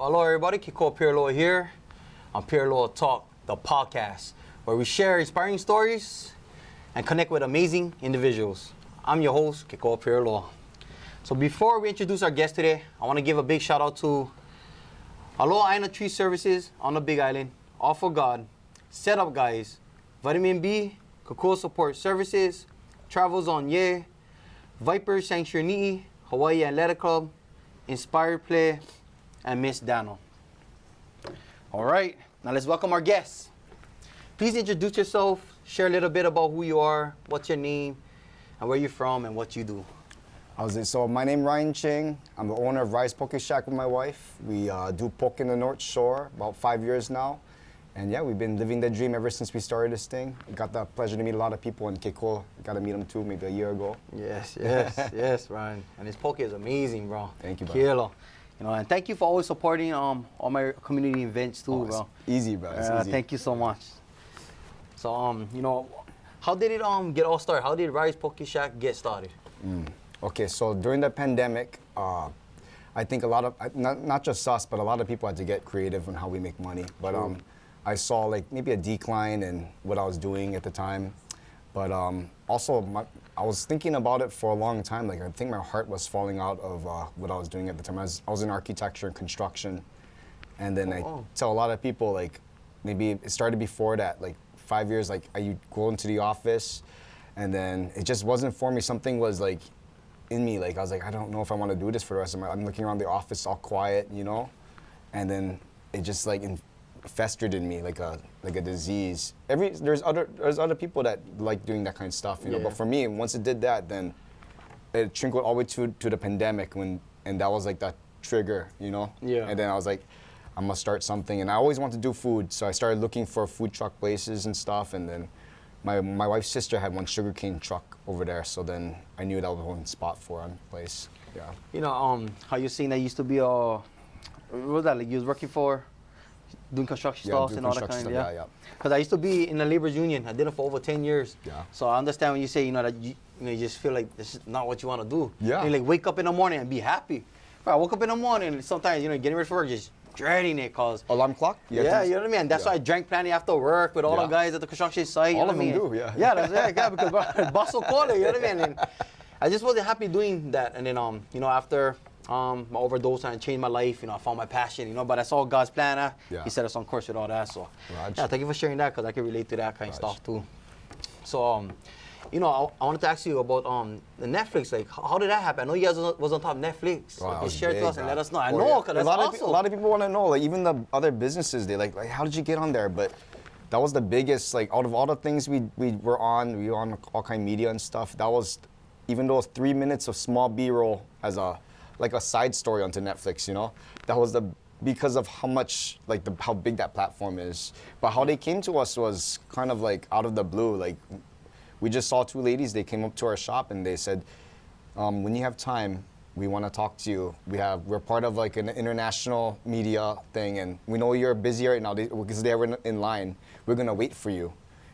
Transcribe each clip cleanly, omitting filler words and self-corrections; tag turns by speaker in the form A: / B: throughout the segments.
A: Hello everybody, Kiko Aloha here on Aloha Talk, the podcast, where we share inspiring stories and connect with amazing individuals. I'm your host, Kiko Aloha. So before we introduce our guest today, I want to give a big shout out to Aloha Aina Tree Services on the Big Island, All for God, Setup Guys, Vitamin B, Kokua Support Services, Travels on Ye, Viper Sanctuary Ni'i, Hawaii Athletic Club, Inspired Play, and Miss Dano. All right, now let's welcome our guests. Please introduce yourself, share a little bit about who you are, what's your name, and where you're from, and what you do.
B: So my name is Ryan Ching. I'm the owner of Rise Poke Shack with my wife. We do poke in the North Shore about 5 years now. And yeah, we've been living the dream ever since we started this thing. Got the pleasure to meet a lot of people in Keiko. Got to meet them too, maybe a year ago.
A: Yes, yes, Ryan. And this poke is amazing, bro.
B: Thank you, bro.
A: Kilo. You know, and thank you for always supporting all my community events too, bro.
B: Easy, bro. It's easy.
A: Thank you so much. So, you know, how did it get all started? How did Rise Poke Shack get started?
B: Okay, so during the pandemic, I think a lot of, not just us, but a lot of people had to get creative on how we make money. But I saw like maybe a decline in what I was doing at the time. But also, I was thinking about it for a long time. Like I think my heart was falling out of what I was doing at the time. I was in architecture and construction. And then I tell a lot of people, like maybe it started before that, like 5 years, like I go into the office and then it just wasn't for me. Something was like in me, like I was like, I don't know if I want to do this for the rest of my life. I'm looking around the office all quiet, you know? And then it just like festered in me like a disease. There's other people that like doing that kind of stuff, you know. But for me, once it did that, then it trickled all the way to the pandemic and that was like that trigger, you know. Yeah. And then I was like, I'm gonna start something, and I always wanted to do food, so I started looking for food truck places and stuff, and then my wife's sister had one sugarcane truck over there, so then I knew that was one spot for a place. Yeah.
A: You know, how you saying that used to be what was that, like you was working for? Doing construction stuff and all that kind of
B: yeah.
A: Because I used to be in the labor union. I did it for over 10 years.
B: Yeah.
A: So I understand when you say, you know, that you just feel like this is not what you want to do.
B: Yeah.
A: And you like wake up in the morning and be happy. I woke up in the morning and sometimes, you know, getting ready for work, just dreading it cause
B: alarm clock?
A: Yeah, you know what I mean? That's why I drank plenty after work with all the guys at the construction site.
B: All of them do, yeah.
A: Yeah, that's right, yeah, because boss will call it, you know what I mean? And I just wasn't happy doing that. And then, you know, after my overdose and changed my life, you know, I found my passion, you know, but I saw God's plan. He set us on course with all that. So, yeah, thank you for sharing that because I can relate to that kind of stuff too. So, you know, I wanted to ask you about the Netflix. Like, how did that happen? I know you guys was on top of Netflix.
B: Wow,
A: like, share to us and let us know. I
B: know,
A: know, because that's awesome.
B: A lot of people want to know, like, even the other businesses, they like, how did you get on there? But that was the biggest, like, out of all the things we were on all kind of media and stuff, that was, even though it's 3 minutes of small B-roll as a side story onto Netflix, you know? That was because of how much, like, how big that platform is. But how they came to us was kind of like out of the blue. Like, we just saw two ladies, they came up to our shop and they said, when you have time, we want to talk to you. We're part of like an international media thing and we know you're busy right now because they were in line. We're going to wait for you.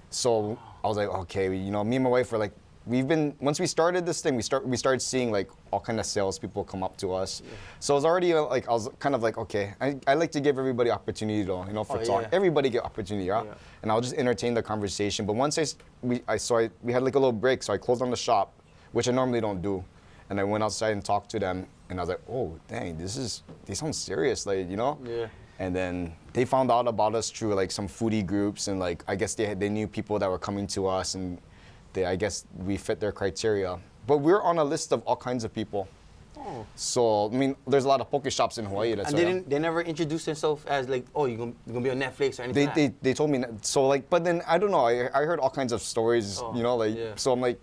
B: So I was like, okay, you know, me and my wife were like, once we started this thing, we started seeing like all kind of salespeople come up to us. Yeah. So it was already like, I was kind of like, okay, I like to give everybody opportunity though, you know, for talk. Yeah. Everybody get opportunity, yeah? And I'll just entertain the conversation. But once we had like a little break, so I closed on the shop, which I normally don't do. And I went outside and talked to them and I was like, oh, dang, they sound serious, like, you know? Yeah. And then they found out about us through like some foodie groups and like, I guess they knew people that were coming to us and I guess we fit their criteria. But we're on a list of all kinds of people. Oh. So, I mean, there's a lot of poke shops in Hawaii. That's
A: and they never introduced themselves as like, oh, you're gonna be on Netflix or anything
B: They told me, so like, but then, I don't know, I heard all kinds of stories, you know, like, so I'm like,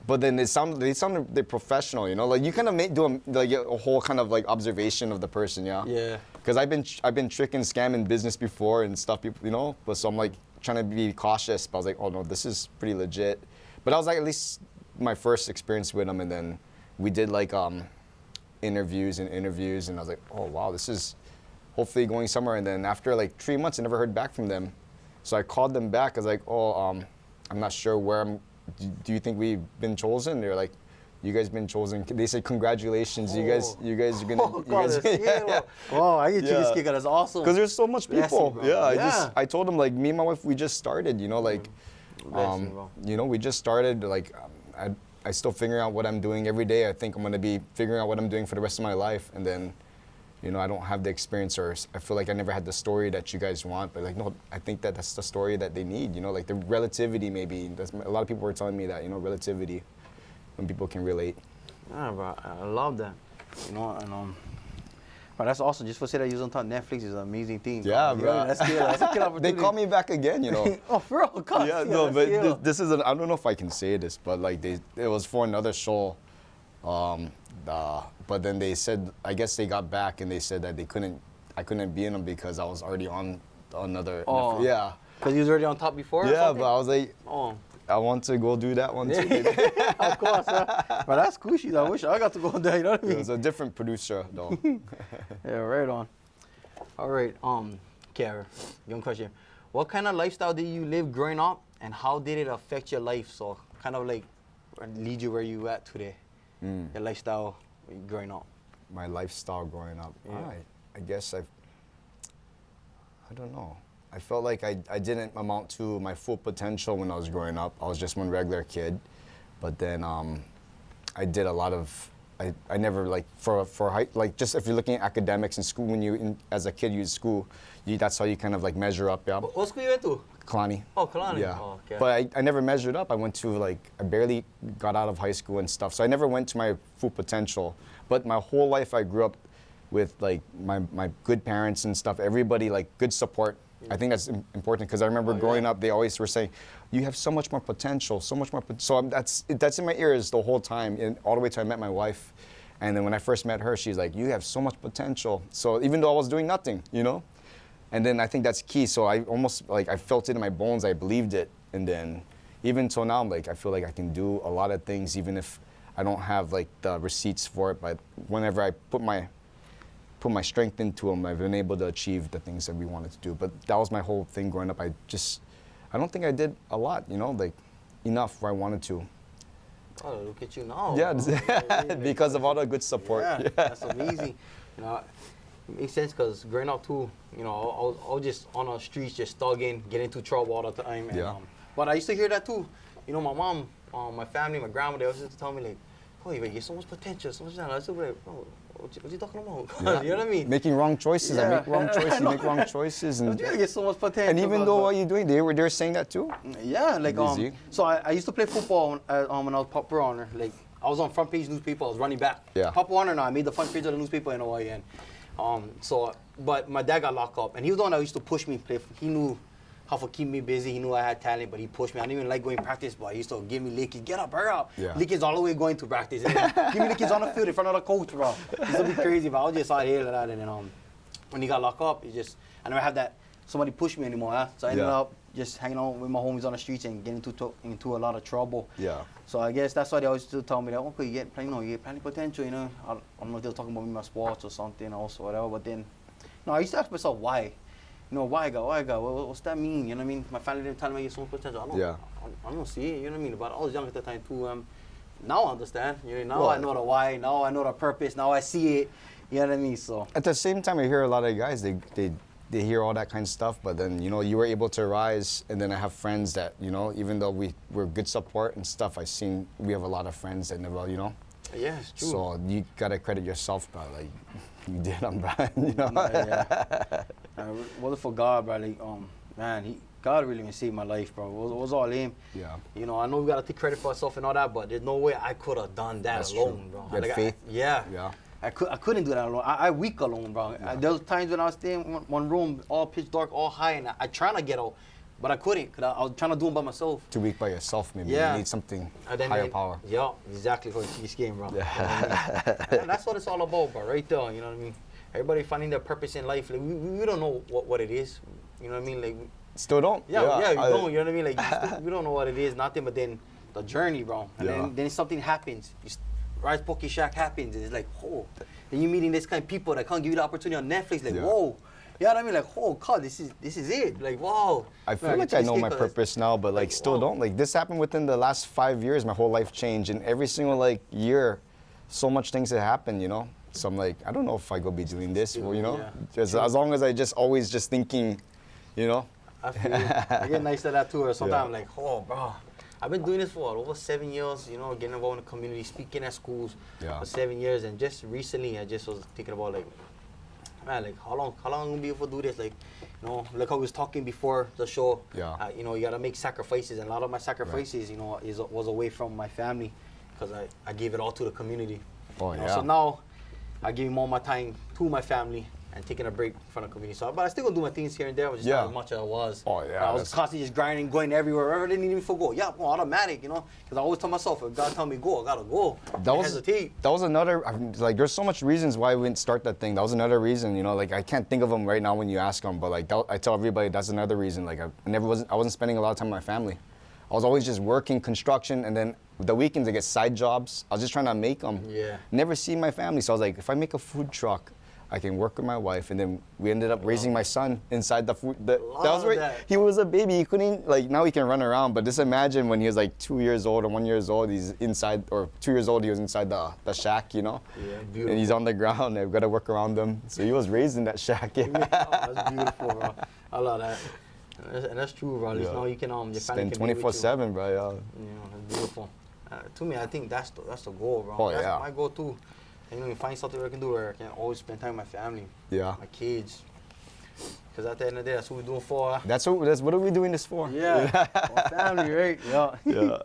B: but then they sounded professional, you know, like you kind of do a whole kind of like observation of the person, yeah? Yeah. Because I've been tricking, scamming business before and stuff, you know, but so I'm like, trying to be cautious, but I was like, oh no, this is pretty legit. But that was like at least my first experience with them, and then we did like interviews, and I was like, oh wow, this is hopefully going somewhere. And then after like 3 months, I never heard back from them. So I called them back. I was like, oh, I'm not sure where do you think we've been chosen? They're like, you guys been chosen. They said congratulations. You guys are gonna.
A: Oh, God, oh, I get you this kick. That's awesome.
B: Because there's so much people.
A: Blessing,
B: Yeah, I told them like me and my wife, we just started. You know, like,
A: Blessing, bro.
B: you know, we just started. Like, I still figuring out what I'm doing every day. I think I'm gonna be figuring out what I'm doing for the rest of my life, and then, you know, I don't have the experience, or I feel like I never had the story that you guys want. But like, no, I think that's the story that they need. You know, like the relativity maybe. A lot of people were telling me that. You know, relativity, when people can relate.
A: Yeah, bro, I love that. You know, and but that's awesome. Just for say that you was on top of Netflix is an amazing thing.
B: Yeah,
A: bro.
B: bro.
A: Yeah, that's good. That's a good opportunity.
B: They call me back again, you know.
A: Oh, for real? God,
B: Yeah, no, but this is I don't know if I can say this, but like it was for another show. But then they said, I guess they got back and they said that I couldn't be in them because I was already on another.
A: Oh.
B: Yeah.
A: Because you was already on top before? Or
B: Yeah,
A: something?
B: but I was like,
A: Oh.
B: I want to go do that one too.
A: Of course, huh? But that's cool. I wish I got to go there. You know what I
B: It
A: mean?
B: was a different producer though.
A: Yeah, right on. All right, Kara, young question. What kind of lifestyle did you live growing up, and how did it affect your life? So, kind of like lead you where you at today. Your lifestyle growing up.
B: My lifestyle growing up.
A: Yeah.
B: I guess I don't know. I felt like I didn't amount to my full potential when I was growing up. I was just one regular kid. But then I did a lot of, I never like, for high, like just if you're looking at academics in school, when as a kid you in school, that's how you kind of like measure up, yeah.
A: What school you went to?
B: Kalani.
A: Oh, Kalani.
B: Yeah.
A: Oh, okay.
B: But I never measured up. I went to like, I barely got out of high school and stuff. So I never went to my full potential. But my whole life I grew up with like my good parents and stuff. Everybody like good support. I think that's important because I remember growing up, they always were saying, you have so much more potential, so much more So that's in my ears the whole time, and all the way till I met my wife. And then when I first met her, she's like, you have so much potential. So even though I was doing nothing, you know? And then I think that's key. So I almost, like, I felt it in my bones. I believed it. And then even till now, like, I feel like I can do a lot of things, even if I don't have, like, the receipts for it. But whenever I put my strength into them, I've been able to achieve the things that we wanted to do. But that was my whole thing growing up. I don't think I did a lot, you know, like, enough where I wanted to.
A: Oh, look at you now.
B: Yeah, because of all the good support.
A: Yeah, that's amazing. You know, it makes sense because growing up too, you know, I was just on the streets, just thugging, getting into trouble all the time. And,
B: Yeah.
A: But I used to hear that too. You know, my mom, my family, my grandma, they always used to tell me like, oh, you have so much potential, so much talent. I used to be like, bro, what you talking about?
B: Yeah.
A: You know what I mean?
B: Making wrong choices.
A: Yeah.
B: I make wrong choices. You make wrong choices.
A: You
B: And
A: get so much potential.
B: and even
A: bro,
B: though
A: but-
B: what you're doing, they were saying that too.
A: Yeah, like
B: Busy.
A: so I used to play football when I was Pop Runner. Like I was on front page newspaper. I was running back.
B: Yeah.
A: Pop Runner now. I made the front page of the newspaper in Hawaii. And but my dad got locked up, and he was the one that used to push me. He knew how to keep me busy. He knew I had talent, but he pushed me. I didn't even like going to practice, but he used to give me lickies. Get up, hurry up.
B: Yeah.
A: Lickies all the way going to practice. And then give me lickies on the field in front of the coach, bro. It used to be crazy, but I was just out here like that. And then when he got locked up, I never had that somebody push me anymore. Huh? So I ended
B: Yeah.
A: up just hanging out with my homies on the streets and getting into a lot of trouble.
B: Yeah.
A: So I guess that's why they always still tell me that, okay, you get plenty potential, you know. I don't know if they're talking about me in my sports or something else or whatever, but then, no, I used to ask myself why. You know, why God? What's that mean? You know what I mean? My family didn't tell me I get so much potential. I don't see it, you know what I mean? But I was young at the time too. Now I understand. You know, now I know the why. Now I know the purpose. Now I see it. You know what I mean? So
B: At the same time, I hear a lot of guys, they hear all that kind of stuff, but then, you know, you were able to rise, and then I have friends that, you know, even though we're good support and stuff, we have a lot of friends that never, you know.
A: yeah, it's true.
B: So you gotta credit yourself, bro. Like, you did them, bro. You know?
A: Yeah. Wasn't for God, bro. Like, man, God really even saved my life, bro. It was all him.
B: Yeah.
A: You know, I know we gotta take credit for ourselves and all that, but there's no way I could have done that
B: That's
A: alone,
B: true.
A: bro.
B: You had
A: Like,
B: faith?
A: Yeah.
B: Yeah.
A: I couldn't do that alone. I weak alone, bro.
B: Yeah.
A: There was times when I was staying in one room, all pitch dark, all high, and I trying to get out, but I couldn't, because I was trying to do it by myself.
B: Too weak by yourself, maybe.
A: Yeah.
B: You need something
A: And then
B: higher power.
A: Yeah, exactly, for this game, bro.
B: Yeah.
A: You know what I mean? And that's what it's all about, bro, right there, you know what I mean? Everybody finding their purpose in life. Like, we don't know what it is, you know what I mean? Like,
B: Still don't?
A: we don't, you know what I mean? Like, we don't know what it is, nothing, but then the journey, bro. And
B: Yeah.
A: then something happens. Rise Poke Shack happens, and it's like, oh. Then you're meeting this kind of people that can't give you the opportunity on Netflix, like,
B: Yeah.
A: whoa. You know what I mean? Like, oh God, this is it. Like, wow.
B: I feel like I know my purpose now, but like still don't. Like this happened within the last 5 years. My whole life changed, and every single like year, so much things that happen. You know. So I'm like, I don't know if I go be doing this, or, you know, just as long as I just always just thinking, you know.
A: I feel you. I get nice to that too. Or sometimes I'm like, oh, bro, I've been doing this for over 7 years. You know, getting involved in the community, speaking at schools for 7 years, and just recently I just was thinking about like, man, like how long I'm gonna be able to do this? Like, you know, like I was talking before the show. You know, you gotta make sacrifices, and a lot of my sacrifices, you know, was away from my family, because I gave it all to the community.
B: Oh
A: you know, so now I give more of my time to my family and taking a break from the community. So, but I still gonna do my things here and there, but just not as much as I was. I was constantly just grinding, going everywhere. Wherever I didn't even go. Yeah, go automatic, you know. Because I always tell myself, if God tell me go, I gotta go. That
B: was another. Like, there's so much reasons why we didn't start that thing. That was another reason, you know. Like, I can't think of them right now when you ask them, but like I tell everybody that's another reason. Like, I wasn't spending a lot of time with my family. I was always just working construction, and then the weekends I get side jobs. I was just trying to make them. Never see my family. So I was like, if I make a food truck, I can work with my wife, and then we ended up raising my son inside the food. That was right. He was a baby. He couldn't, like, now he can run around. But just imagine when he was like 2 years old or 1 year old, he's inside, or 2 years old, he was inside the shack, you know. Beautiful. And he's on the ground. I've got to work around him. So he was raised in that shack.
A: That's beautiful, bro. I love that. And that's true, bro. At least now you can your
B: spend 24/7, bro.
A: You know, that's beautiful. To me, I think that's the goal, bro.
B: Oh,
A: that's my goal too. You know, you find something where I can do where I can always spend time with my family, my kids. Because at the end of the day, that's what we're doing for.
B: That's what are we doing this for?
A: For family, right? Yeah.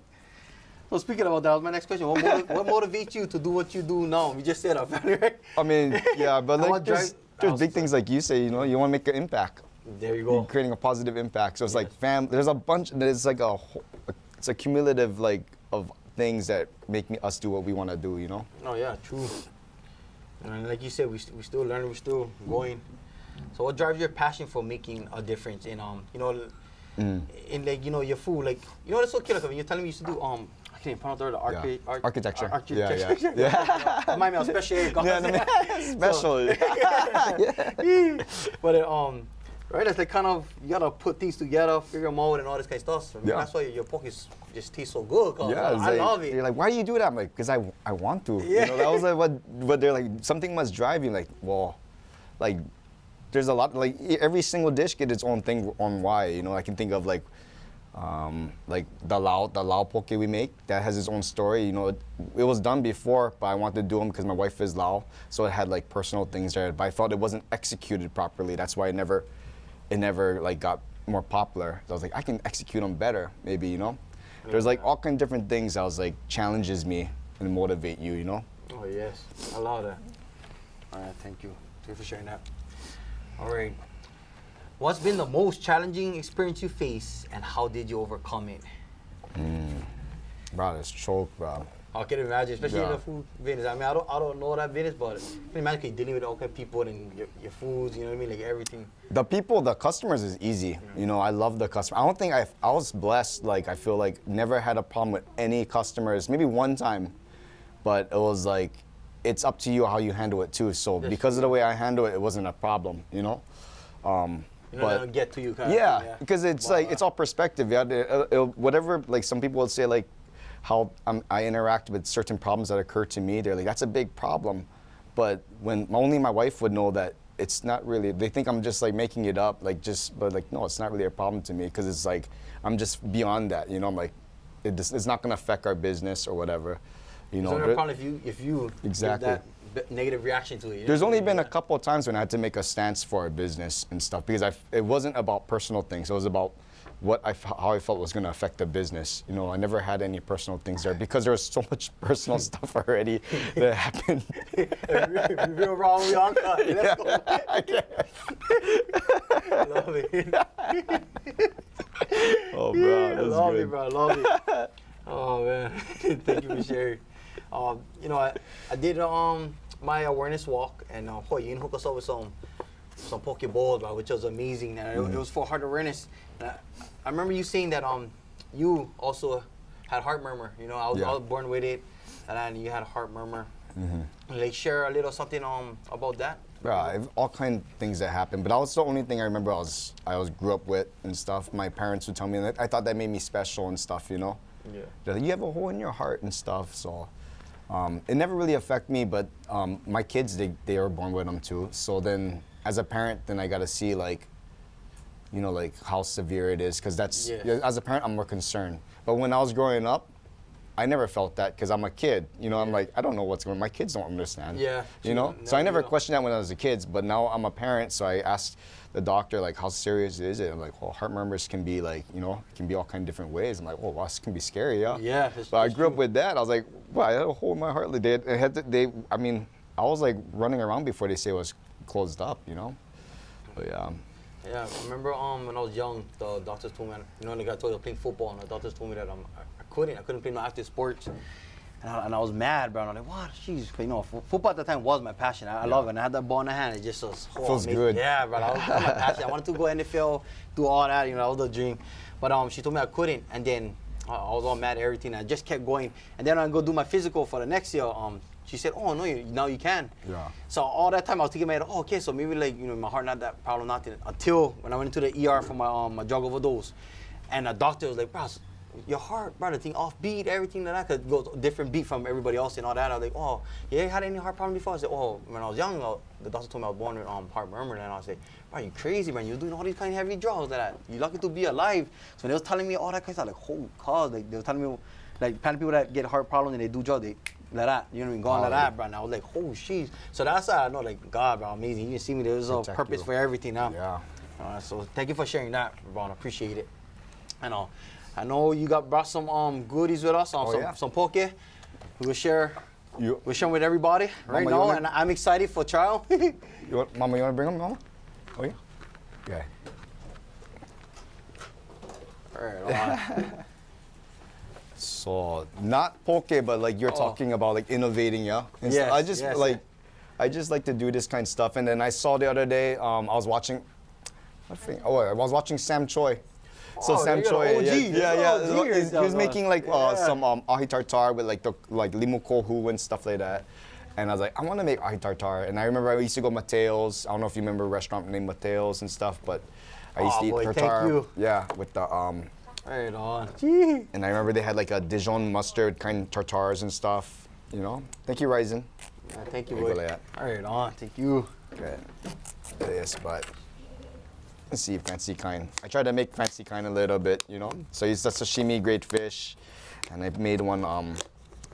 A: So speaking about that, that was my next question. What motivates you to do what you do now? We just said our family, right?
B: I mean, but like there's big things like you say, you know, you want to make an impact.
A: There you go.
B: You're creating a positive impact. So it's like there's a bunch, there's like it's a cumulative like of things that make us do what we want to do, you know?
A: Oh yeah, true. And like you said, we still learning, we're still going. So what drives your passion for making a difference in you know, in like, you know, your food, like, you know, it's so killer, when you're telling me you used to do I can't even pronounce the
B: architecture.
A: Yeah. Remind me of special area.
B: Special.
A: But right, it's like kind of, you gotta put things together, figure them out, and all this kind of stuff. So that's why your poke just tastes so good. I love it.
B: You're like, why do you do that? I'm like, because I want to. You know, that was like what they're like. Something must drive you. Like, well, like, there's a lot. Like every single dish get its own thing on why. You know, I can think of like the Lao poke we make that has its own story. You know, it was done before, but I wanted to do them because my wife is Lao, so it had like personal things there. But I felt it wasn't executed properly. That's why it never like got more popular. So I was like, I can execute them better, maybe, you know? There's like all kinds of different things that was like challenges me and motivate you, you know?
A: Oh yes, I love that. All right, thank you. Thank you for sharing that. All right. What's been the most challenging experience you faced, and how did you overcome it?
B: Bro, it's choke, bro.
A: I can imagine, especially in the food business. I mean, I don't know that business, but I can imagine dealing with all kind of people and your foods, you know what I mean, like everything.
B: The customers is easy. You know, I love the customer. I don't think I was blessed. Like, I feel like never had a problem with any customers. Maybe one time, but it was like, it's up to you how you handle it too. So because of the way I handle it, it wasn't a problem, you know?
A: But get to you kind of thing,
B: because it's like, it's all perspective. Whatever, like some people would say like, how I interact with certain problems that occur to me, they're like, that's a big problem. But when only my wife would know that it's not really, they think I'm just like making it up, but like, no, it's not really a problem to me, because it's like, I'm just beyond that, you know? I'm like, it's not gonna affect our business or whatever, you know?
A: It's not a problem if you give that negative reaction to it.
B: There's only been a couple of times when I had to make a stance for our business and stuff, because it wasn't about personal things, it was about how I felt was going to affect the business. You know, I never had any personal things there because there was so much personal stuff already that happened.
A: If you feel wrong, we on cut. Let's go. Love it.
B: Oh, bro, that's
A: love
B: good.
A: it, bro. Love it. Oh man, thank you for sharing. You know, I did my awareness walk, and you can hook us up with some poke bowls, bro, which was amazing. And it was for heart awareness. I remember you saying that you also had heart murmur. You know, I was born with it, and then you had a heart murmur. Like, share a little something about that.
B: Yeah, all kind of things that happened, but that was the only thing I remember I was grew up with and stuff. My parents would tell me that I thought that made me special and stuff, you know.
A: Yeah.
B: They're like, you have a hole in your heart and stuff. So it never really affected me, but my kids they were born with them too. So then as a parent, then I got to see like, you know, like how severe it is, because that's as a parent I'm more concerned. But when I was growing up, I never felt that because I'm a kid. You know, I'm like, I don't know what's going on. My kids don't understand.
A: Yeah.
B: You know? So I never questioned that when I was a kid, but now I'm a parent, so I asked the doctor, like, how serious is it? I'm like, well, heart murmurs can be like, you know, it can be all kind of different ways. I'm like, oh, wow, this can be scary, yeah?
A: Yeah.
B: But I grew up with that. I was like, wow, I had a hole in my heart. Like, I mean, I was like running around before they say it was closed up, you know? But yeah.
A: Yeah, I remember when I was young, the doctors told me, you know, the guy told me to play football, and the doctors told me that I couldn't play no active sports. And I was mad, bro. And I'm like, what? Jeez, you know, football at the time was my passion. I love it. And I had that ball in the hand. It just was
B: feels
A: amazing.
B: good.
A: Yeah, bro. That was my passion. I wanted to go NFL, do all that. You know, that was the dream. But she told me I couldn't, and then I was all mad at everything. I just kept going. And then when I go do my physical for the next year, she said, oh, no, now you can.
B: Yeah.
A: So all that time I was thinking, oh, okay, so maybe like, you know, my heart not that problem, nothing. Until when I went into the ER for my drug overdose. And the doctor was like, bro, your heart, bro, the thing off beat, everything that I could go different beat from everybody else and all that. I was like, oh, yeah, you had any heart problem before? I said, oh, when I was young, the doctor told me I was born with heart murmur. And I was like, bro, you crazy, man. You're doing all these kind of heavy drugs that you lucky to be alive. So when they was telling me all that kind of stuff, like, holy cause, like, they were telling me, like, kind of people that get heart problems and they do drugs, they like that, you know what I mean? Going like that, bro. And I was like, oh, jeez. So that's how I know, like, God, bro, amazing. You can see me, there's a purpose for everything now.
B: Yeah.
A: So thank you for sharing that, Ron. I appreciate it. I know you brought some goodies with us, some poke. We'll share with everybody right now, and I'm excited for trial.
B: Mama, you want to bring them, Mama? Oh, yeah? Okay.
A: All right.
B: So, not poke, but like you're talking about like innovating, yeah? And
A: yes,
B: I just like to do this kind of stuff. And then I saw the other day, I was watching, I was watching Sam Choi. So Sam Choi, he was making like some ahi tartar with like limu kohu and stuff like that. And I was like, I want to make ahi tartar. And I remember I used to go Mateo's. I don't know if you remember a restaurant named Mateo's and stuff, but I used to eat tartar.
A: Thank you.
B: Yeah, with the
A: Right on.
B: And I remember they had like a Dijon mustard kind of tartars and stuff. You know. Thank you, Ryzen.
A: Yeah, thank you, boy. Right on. Thank you.
B: Okay. Yes, but. Let's see, fancy kind. I tried to make fancy kind a little bit, you know. So it's a sashimi grade fish, and I made one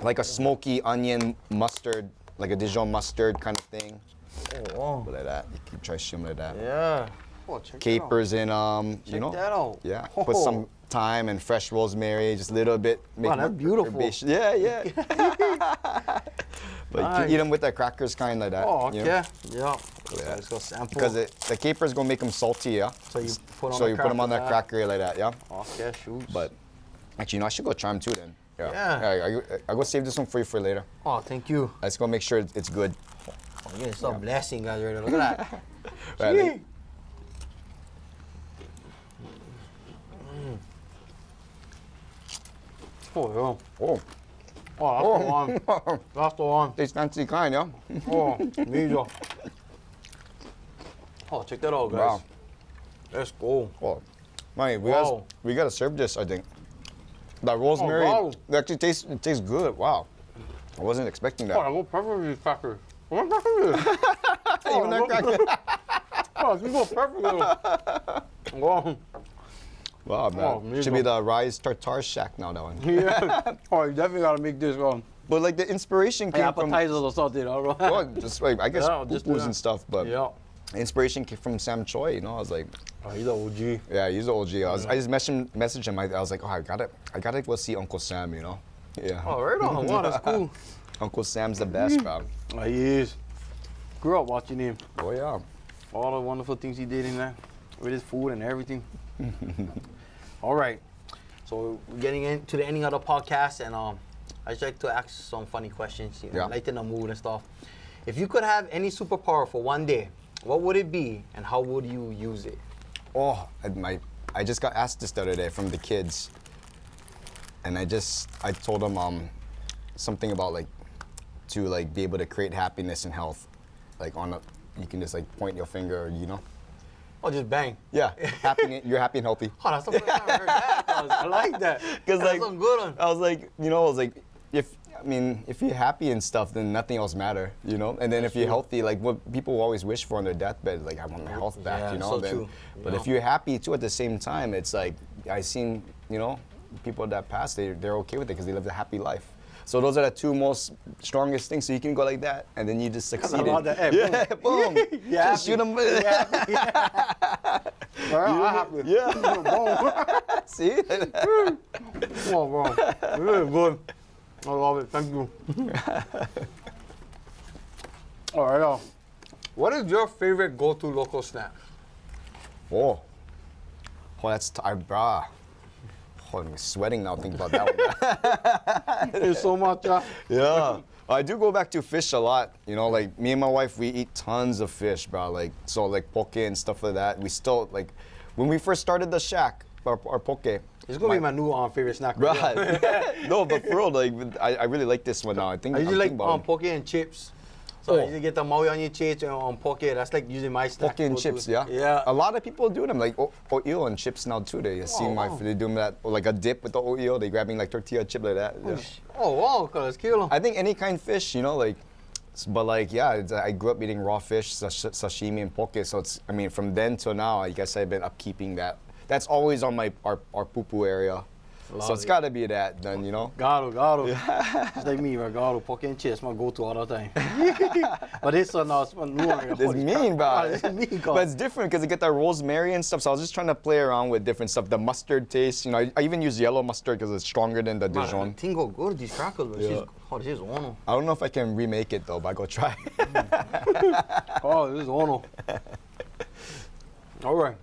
B: like a smoky onion mustard, like a Dijon mustard kind of thing.
A: Oh, wow.
B: Like that. You can try shim like that.
A: Yeah. Oh, check
B: capers
A: that out.
B: in
A: Check that out.
B: Yeah. Put some thyme and fresh rosemary, just a little bit.
A: Wow, that's beautiful.
B: Yeah. But you can eat them with the crackers kind like that.
A: Oh, okay.
B: You know?
A: Yeah. So let's go sample.
B: Because the caper's gonna make them salty, yeah.
A: So you put
B: them on the cracker like that, yeah.
A: Okay, shoot.
B: But actually, you know, I should go try them too then. Yeah. I go save this one for you for later.
A: Oh, thank you.
B: Let's go make sure it's good.
A: Oh, yeah, it's a blessing, guys. Right there. Look at that.
B: Right,
A: Oh, yeah.
B: Oh.
A: Oh, that's the one. That's the one.
B: Tastes fancy kind, yeah.
A: Oh, major. Oh, check that out, guys.
B: Wow.
A: Let's go.
B: Oh, man, we gotta serve this. I think. That rosemary, it actually tastes good. Wow, I wasn't expecting that.
A: Oh, I go perfect with these crackers. What crackers?
B: Even that cracker.
A: Oh, you go perfect with them. Wow.
B: Wow, man. Should be the Rise Tartar Shack now, that one.
A: Yeah. Oh, you definitely gotta make this one.
B: But like the inspiration came from
A: appetizers or something, I don't know.
B: well, just like I guess poo-poos and stuff, but inspiration came from Sam Choi. You know, I was like,
A: oh, he's an OG.
B: Yeah, he's an OG. I just messaged him. I was like, oh, I gotta go see Uncle Sam. You know. Yeah.
A: Oh, right on. Wow, that's cool.
B: Uncle Sam's the best, bro.
A: Oh, he is. Grew up watching him.
B: Oh yeah.
A: All the wonderful things he did in there with his food and everything. All right. So we're getting into the ending of the podcast, and I just like to ask some funny questions, you know, lighten the mood and stuff. If you could have any superpower for one day, what would it be, and how would you use it?
B: Oh, I just got asked this the other day from the kids, and I told them something about like to like be able to create happiness and health, like on you can just like point your finger, you know.
A: Oh, just bang.
B: Yeah, you're happy and healthy.
A: Oh, that's the first time I heard that. I like that.
B: Because
A: That's
B: like,
A: some good one.
B: I was like, if you're happy and stuff, then nothing else matter, you know. And then if you're healthy, like what people always wish for on their deathbed, like I want my health back,
A: Yeah,
B: you know.
A: so
B: Then,
A: true,
B: but if you're happy too, at the same time, it's like I seen, you know, people that pass, they're okay with it because they lived a happy life. So those are the two most strongest things. So you can go like that, and then you just succeeded.
A: Yeah,
B: boom.
A: Yeah,
B: Just shoot them.
A: Yeah. I'm happy.
B: Yeah. See?
A: Come on, bro. Really good. I love it. Thank you. All right, what is your favorite go-to local snack?
B: Oh, that's brah. Oh, I'm sweating now thinking about that one.
A: There's so much.
B: Yeah. I do go back to fish a lot. You know, like me and my wife, we eat tons of fish, bro. Like, so like poke and stuff like that. We still, like, when we first started the shack, our poke.
A: It's gonna be my new favorite snack.
B: Right. No, but for real, like, I really like this one now. I think
A: I usually
B: I'm
A: like poke and chips. So
B: Oh.
A: you usually get the maui onion chips and poke. That's like usually my snack.
B: poke and
A: go-to.
B: chips, yeah.
A: Yeah.
B: A lot of people do them, like oil and chips now too. They see they do that, or like a dip with the oil. They grabbing like tortilla chip like that. Yeah.
A: Oh wow, let's kill them.
B: I think any kind of fish, you know, like, but like, yeah, I grew up eating raw fish, sashimi and poke. So it's, I mean, from then till now, I guess I've been upkeeping that. That's always on our poo-poo area. So it's got to be that then, you know.
A: Gado. It's like me, right? Gado, poke and chips, my go-to all the time. But this one now, it's my new one.
B: It's mean, bro.
A: It's mean,
B: But it's different because you get that rosemary and stuff. So I was just trying to play around with different stuff. The mustard taste, you know, I even use yellow mustard because it's stronger than the Dijon.
A: Tingo good, these crackers, but
B: Yeah.
A: this is ono.
B: I don't know if I can remake it though, but I go try.
A: Oh, this is ono. All right.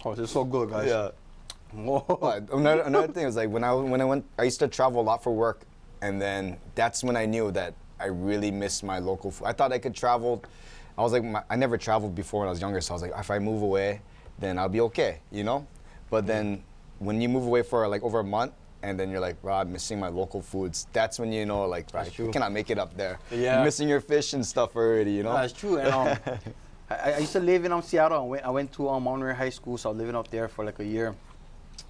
A: Oh, this is so good, guys.
B: Yeah.
A: Oh.
B: But another thing is like when I went, I used to travel a lot for work, and then that's when I knew that I really missed my local food. I thought I could travel. I was like, I never traveled before when I was younger, so I was like, if I move away, then I'll be okay, you know. But then when you move away for like over a month, and then you're like, bro, I'm missing my local foods. That's when you know, like, right, you cannot make it up there.
A: Yeah.
B: You're missing your fish and stuff already, you know.
A: That's true. And I used to live in Seattle. I went to Monterey High School, so I was living up there for like a year.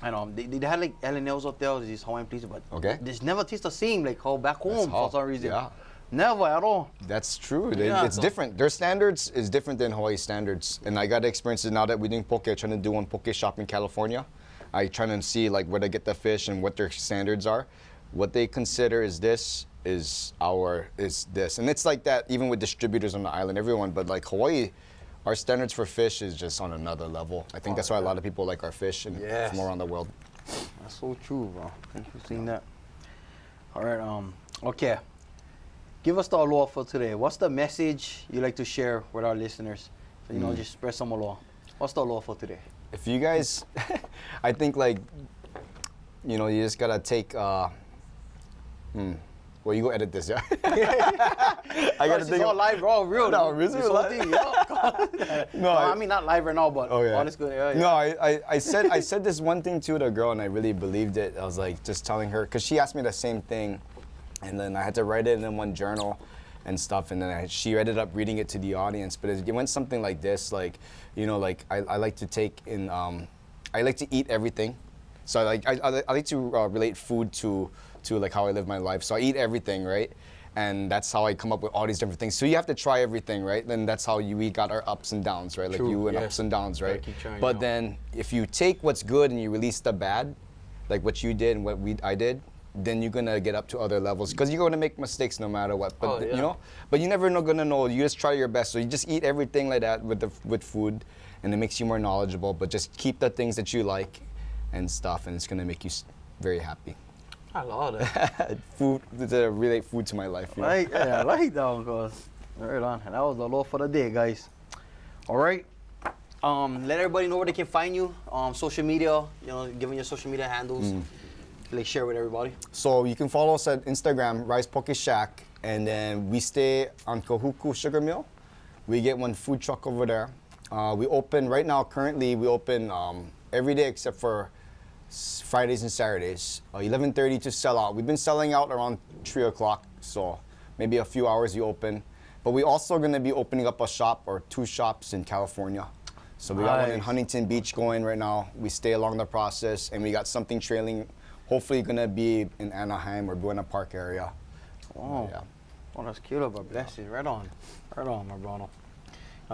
A: And they had like L&L's up there, these Hawaiian places, but this never tastes the same like how back home for some reason.
B: Yeah.
A: Never at all.
B: That's true.
A: Yeah,
B: It's
A: so-
B: different. Their standards is different than Hawaii standards. And I got to experience it now that we're doing poke. I'm trying to do one poke shop in California. I trying to see like where they get the fish and what their standards are. What they consider is this, is this. And it's like that even with distributors on the island, everyone. But like Hawaii, our standards for fish is just on another level. I think that's why a lot of people like our fish and from around the world.
A: That's so true, bro. Thank you for seeing that. All right, okay. Give us the aloha for today. What's the message you like to share with our listeners? So, you know, just spread some aloha. What's the aloha for today?
B: If you guys, I think like, you know, you just gotta take, well, you go edit this, yeah? I gotta think.
A: all live, bro, real.
B: No, really
A: This whole
B: live?
A: thing, yeah.
B: No,
A: I mean, not live right now, but all this good. Yeah, yeah.
B: No, I said this one thing to the girl and I really believed it. I was like just telling her, because she asked me the same thing, and then I had to write it in one journal and stuff, and then she ended up reading it to the audience. But it went something like this, like, you know, like I like to take in, I like to eat everything. So I like to relate food to like how I live my life. So I eat everything, right? And that's how I come up with all these different things. So you have to try everything, right? Then that's how we got our ups and downs, right? Like
A: True,
B: you and
A: yes.
B: ups and downs, right?
A: Keep trying,
B: But
A: you know.
B: then if you take what's good and you release the bad, like what you did and what I did, then you're gonna get up to other levels because you're gonna make mistakes no matter what. But you know, but you never gonna know. You just try your best. So you just eat everything like that with food, and it makes you more knowledgeable. But just keep the things that you like and stuff, and it's gonna make you very happy.
A: I love that.
B: Food to relate food to my life. You know?
A: I like that one, cause right on. And that was the aloha for the day, guys. All right. Let everybody know where they can find you. Social media. You know, giving your social media handles. Like share with everybody.
B: So you can follow us at Instagram, Rice Poke Shack, and then we stay on Kahuku Sugar Mill. We get one food truck over there. We open right now. Currently, we open every day except for Fridays and Saturdays. 11:30 to sell out. We've been selling out around 3 o'clock, so maybe a few hours we open. But we also gonna be opening up a shop or 2 shops in California. So we got one in
A: Nice.
B: Huntington Beach going right now. We stay along the process, and we got something trailing. Hopefully, gonna be in Anaheim or Buena Park area.
A: Oh,
B: Yeah.
A: oh, that's cute, bro. Bless you. Right on, my brother.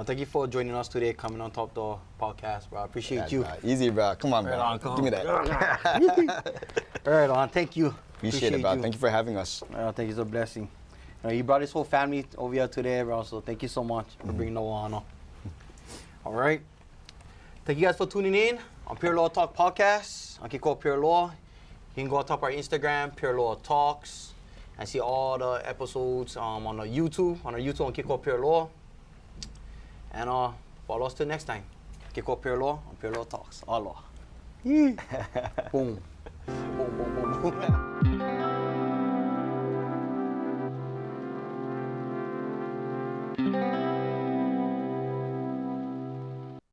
A: Thank you for joining us today, coming on top of the podcast, bro. I appreciate you.
B: Easy, bro. Come on,
A: Right
B: bro.
A: on, come
B: Give me
A: on.
B: that.
A: Right on. Thank you.
B: Appreciate it, bro. Thank you for having us.
A: Thank you. It's a blessing. He brought his whole family over here today, bro. So thank you so much for bringing the honor. All right. Thank you guys for tuning in on Pure Law Talk Podcast. I'm Kiko Pure Law. You can go on top of our Instagram, Pure Law Talks, and see all the episodes on our YouTube on Kiko Pure Law. And follow us till next time. Kiko Pure Law on Pure Law Talks. Aloha. Boom. Boom, boom, boom, boom.